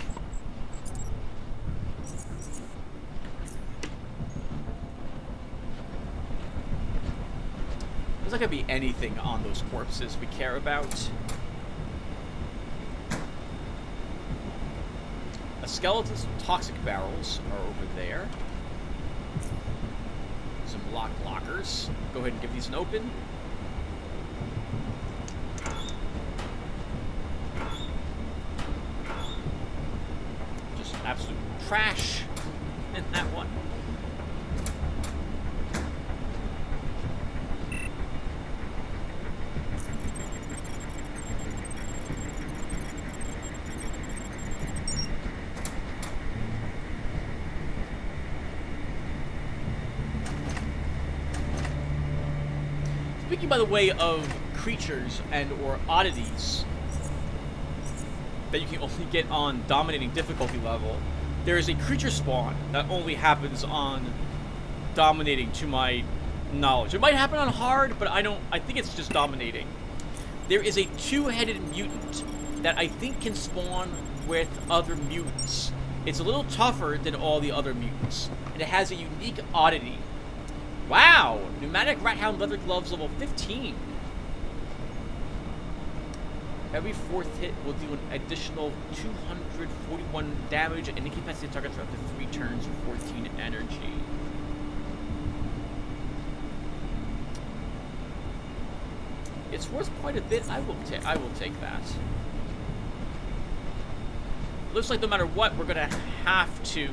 Speaker 1: There's not gonna be anything on those corpses we care about. A skeleton's toxic barrels are over there. Some locked lockers. Go ahead and give these an open. Just absolute trash in that one. Speaking, by the way, of creatures and or oddities that you can only get on dominating difficulty level, there is a creature spawn that only happens on dominating, to my knowledge. It might happen on hard, but I think it's just dominating. There is a 2-headed mutant that I think can spawn with other mutants. It's a little tougher than all the other mutants, and it has a unique oddity. Wow! Pneumatic Rathound leather gloves level 15. Every 4th hit will do an additional 241 damage and incapacitated targets for up to 3 turns for 14 energy. It's worth quite a bit. I will take that. Looks like no matter what, we're gonna have to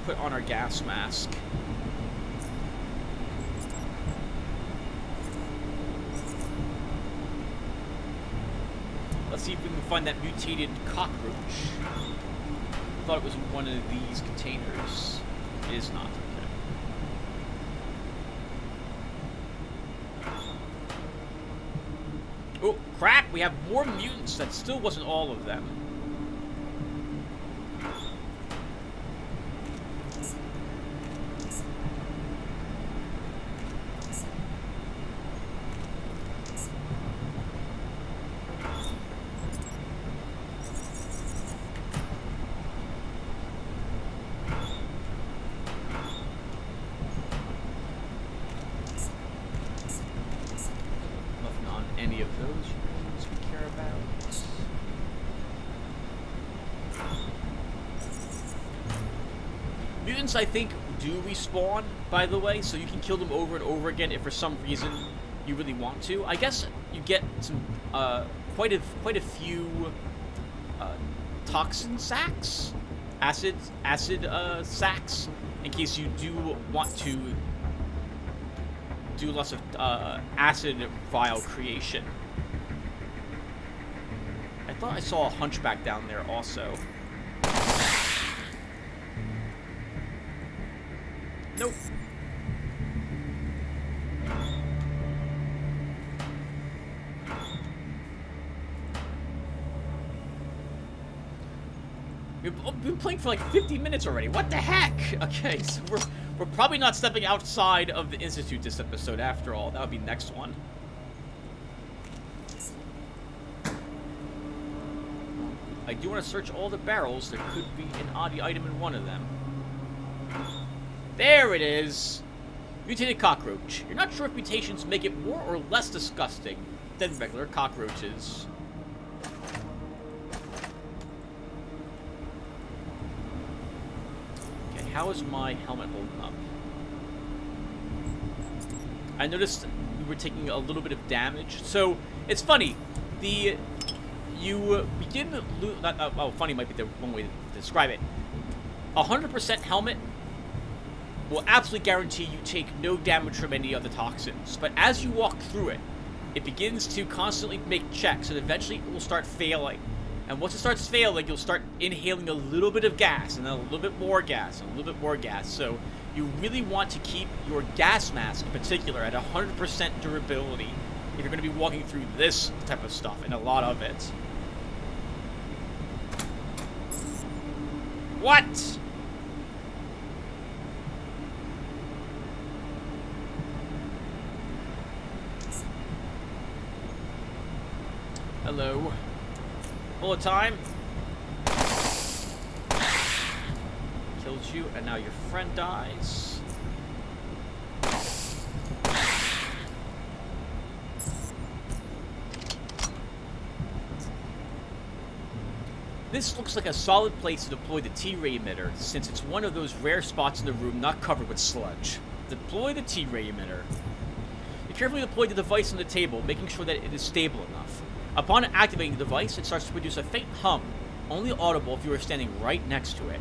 Speaker 1: put on our gas mask. Let's see if we can find that mutated cockroach. I thought it was in one of these containers. It is not. Okay. Oh, crap! We have more mutants. That still wasn't all of them. Any of those rooms we care about. Mutants, I think, do respawn, by the way, so you can kill them over and over again if for some reason you really want to. I guess you get some quite a few toxin sacks, acid sacks, in case you do want to do lots of acid vial creation. I thought I saw a hunchback down there also. Nope. We've been playing for like 50 minutes already. What the heck? Okay, so we're probably not stepping outside of the Institute this episode after all. That would be next one. I do want to search all the barrels. There could be an oddie item in one of them. There it is! Mutated cockroach. You're not sure if mutations make it more or less disgusting than regular cockroaches. Okay, how is my helmet holding up? I noticed we were taking a little bit of damage. So, it's funny. You begin to lose... funny might be the wrong way to describe it. 100% helmet will absolutely guarantee you take no damage from any of the toxins. But as you walk through it, it begins to constantly make checks, and eventually it will start failing. And once it starts failing, you'll start inhaling a little bit of gas, and then a little bit more gas, and a little bit more gas. So you really want to keep your gas mask, in particular, at 100% durability if you're going to be walking through this type of stuff, and a lot of it. What? Hello. Bullet time. Killed you, and now your friend dies. This looks like a solid place to deploy the T-ray emitter, since it's one of those rare spots in the room not covered with sludge. Deploy the T-ray emitter. You carefully deploy the device on the table, making sure that it is stable enough. Upon activating the device, it starts to produce a faint hum, only audible if you are standing right next to it.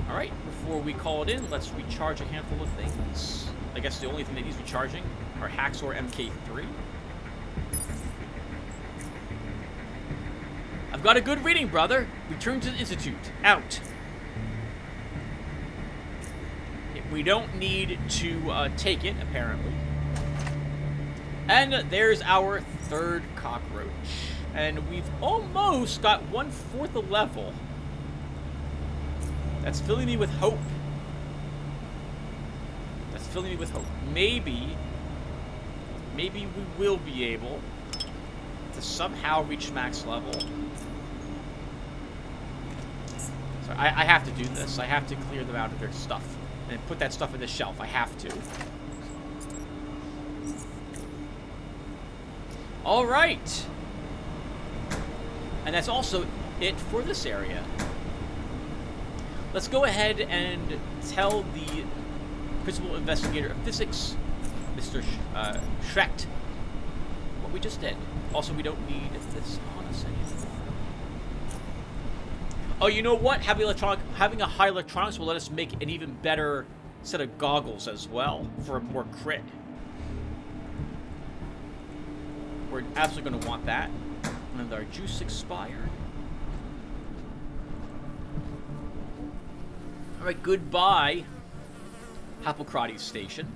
Speaker 1: Alright, before we call it in, let's recharge a handful of things. I guess the only thing that needs recharging are Hacksaw MK3. I've got a good reading, brother. Return to the Institute. Out. We don't need to take it, apparently. And there's our third cockroach. And we've almost got 1/4 a level. That's filling me with hope. That's filling me with hope. Maybe we will be able to somehow reach max level. So I have to do this. I have to clear them out of their stuff. And put that stuff in the shelf. I have to. Alright. And that's also it for this area. Let's go ahead and tell the principal investigator of physics, Mr. Schrecht, what we just did. Also, we don't need this on us anymore. Oh, you know what? Having a high electronics will let us make an even better set of goggles as well for a more crit. We're absolutely going to want that. And our juice expired. Alright, goodbye, Hippocrates Station.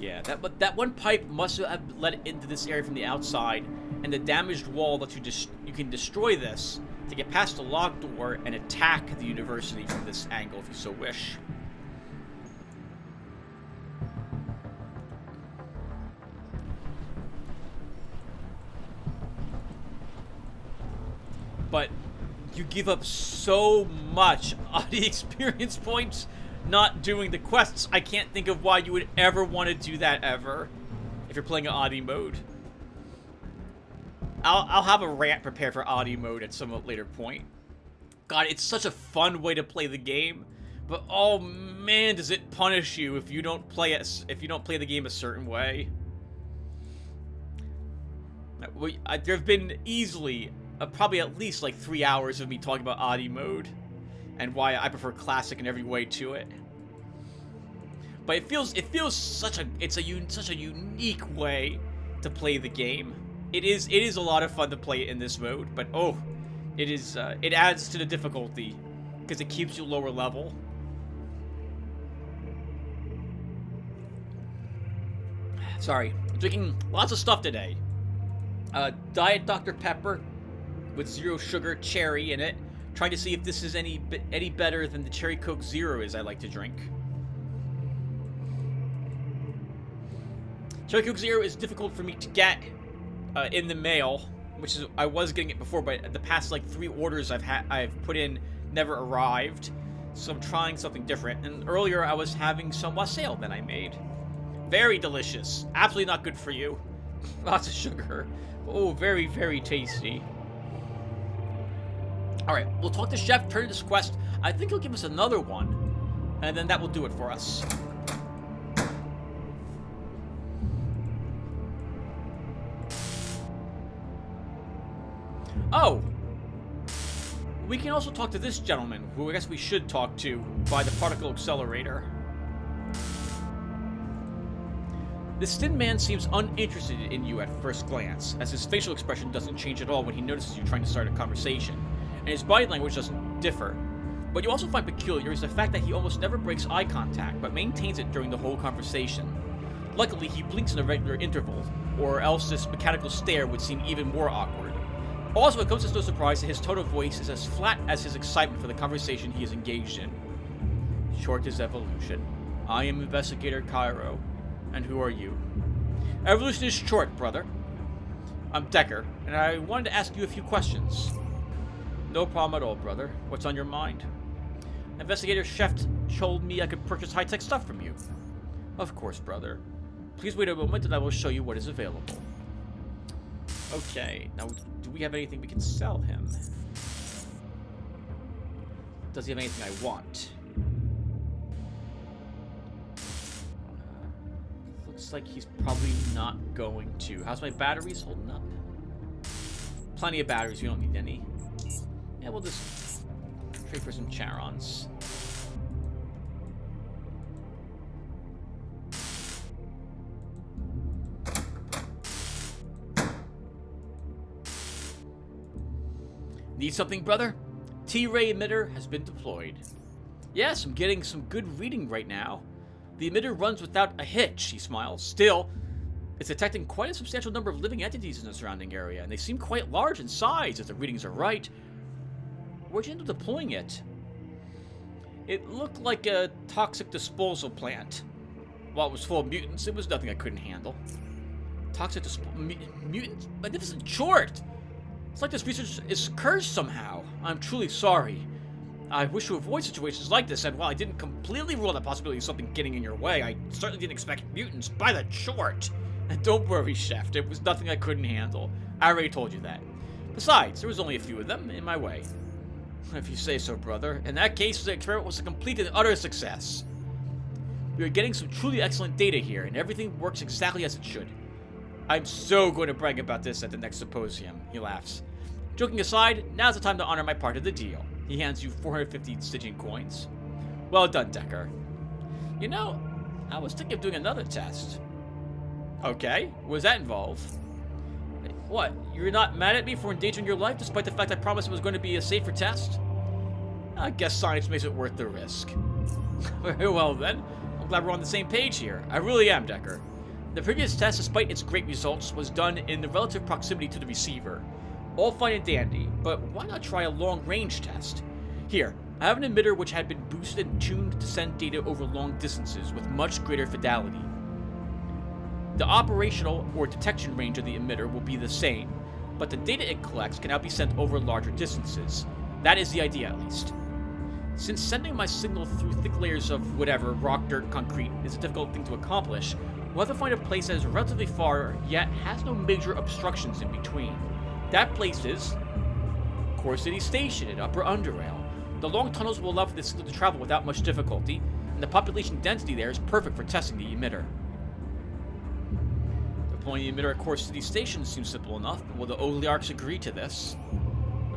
Speaker 1: Yeah, that one pipe must have led into this area from the outside, and the damaged wall that you can destroy this to get past the locked door and attack the university from this angle if you so wish. But you give up so much on the experience points not doing the quests. I can't think of why you would ever want to do that ever if you're playing an Oddie mode. I'll have a rant prepared for Oddie mode at some later point. God, it's such a fun way to play the game, but oh man, does it punish you if you don't play it, if you don't play the game a certain way. There have been easily probably at least like 3 hours of me talking about Oddie mode and why I prefer classic in every way to it. But it feels such a unique way to play the game It is a lot of fun to play in this mode, but oh, it adds to the difficulty because it keeps you lower level. Sorry, I'm drinking lots of stuff today. Diet Dr. Pepper with 0 sugar, cherry in it. Trying to see if this is any better than the Cherry Coke Zero is I like to drink. Cherry Coke Zero is difficult for me to get in the mail, which is I was getting it before, but the past like 3 orders I've put in never arrived. So I'm trying something different. And earlier I was having some wassail that I made. Very delicious. Absolutely not good for you. Lots of sugar. Oh, very, very tasty. Alright, we'll talk to Chef, turn in this quest. I think he'll give us another one. And then that will do it for us. Oh! We can also talk to this gentleman, who I guess we should talk to by the particle accelerator. This thin man seems uninterested in you at first glance, as his facial expression doesn't change at all when he notices you trying to start a conversation, and his body language doesn't differ. What you also find peculiar is the fact that he almost never breaks eye contact, but maintains it during the whole conversation. Luckily, he blinks in a regular interval, or else this mechanical stare would seem even more awkward. Also, it comes as no surprise that his tone of voice is as flat as his excitement for the conversation he is engaged in. Short is evolution. I am Investigator Cairo. And who are you? Evolution is short, brother. I'm Decker, and I wanted to ask you a few questions. No problem at all, brother. What's on your mind? Investigator Chef told me I could purchase high-tech stuff from you. Of course, brother. Please wait a moment and I will show you what is available. Okay, now do we have anything we can sell him? Does he have anything I want? Looks like he's probably not going to. How's my batteries holding up? Plenty of batteries, we don't need any. Yeah, we'll just trade for some Charons. Need something, brother? T-ray emitter has been deployed. Yes, I'm getting some good reading right now. The emitter runs without a hitch, he smiles. Still, it's detecting quite a substantial number of living entities in the surrounding area, and they seem quite large in size if the readings are right. Where'd you end up deploying it? It looked like a toxic disposal plant. While it was full of mutants, it was nothing I couldn't handle. Toxic mutants? Magnificent short! It's like this research is cursed somehow. I'm truly sorry. I wish to avoid situations like this, and while I didn't completely rule out the possibility of something getting in your way, I certainly didn't expect mutants by the short. And don't worry, Chef, it was nothing I couldn't handle. I already told you that. Besides, there was only a few of them in my way. If you say so, brother. In that case, the experiment was a complete and utter success. We are getting some truly excellent data here, and everything works exactly as it should. I'm so going to brag about this at the next symposium, he laughs. Joking aside, now's the time to honor my part of the deal. He hands you 450 Stygian coins. Well done, Decker. You know, I was thinking of doing another test. Okay, what does that involve? What, you're not mad at me for endangering your life despite the fact I promised it was going to be a safer test? I guess science makes it worth the risk. Very well then, I'm glad we're on the same page here. I really am, Decker. The previous test, despite its great results, was done in the relative proximity to the receiver. All fine and dandy, but why not try a long-range test? Here, I have an emitter which had been boosted and tuned to send data over long distances with much greater fidelity. The operational or detection range of the emitter will be the same, but the data it collects can now be sent over larger distances. That is the idea, at least. Since sending my signal through thick layers of whatever, rock, dirt, concrete, is a difficult thing to accomplish, we'll have to find a place that is relatively far, yet has no major obstructions in between. That place is Core City Station at Upper Underrail. The long tunnels will allow for the signal to travel without much difficulty, and the population density there is perfect for testing the emitter. Deploying the emitter at Core City Station seems simple enough, but will the oligarchs agree to this?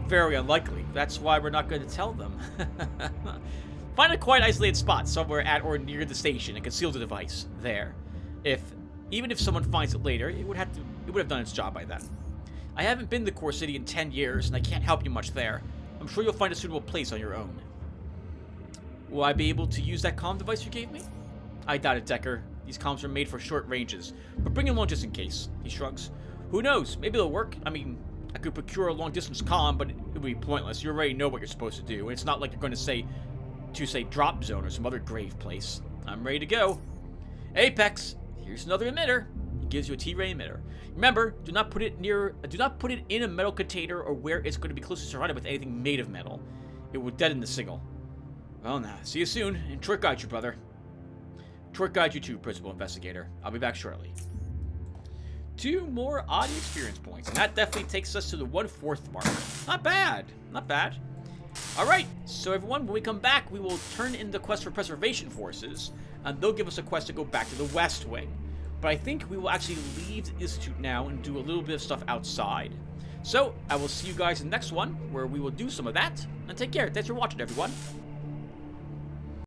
Speaker 1: Very unlikely. That's why we're not going to tell them. Find a quiet, isolated spot somewhere at or near the station and conceal the device there. Even if someone finds it later, it would have done its job by then. I haven't been to Core City in 10 years, and I can't help you much there. I'm sure you'll find a suitable place on your own. Will I be able to use that comm device you gave me? I doubt it, Decker. These comms are made for short ranges, but bring them along just in case. He shrugs. Who knows? Maybe they'll work. I mean, I could procure a long-distance comm, but it would be pointless. You already know what you're supposed to do, and it's not like you're going to say drop zone or some other grave place. I'm ready to go. Apex, here's another emitter. It gives you a T-ray emitter. Remember, do not put it in a metal container or where it's going to be closely surrounded with anything made of metal. It will deaden the signal. Well, now, see you soon, and Troy guide you, brother. Troy guide you too, Principal Investigator. I'll be back shortly. 2 more audio experience points, and that definitely takes us to the 1/4 mark. Not bad, not bad. Alright, so everyone, when we come back, we will turn in the quest for preservation forces, and they'll give us a quest to go back to the West Wing. But I think we will actually leave the Institute now and do a little bit of stuff outside. So, I will see you guys in the next one, where we will do some of that, and take care. Thanks for watching, everyone.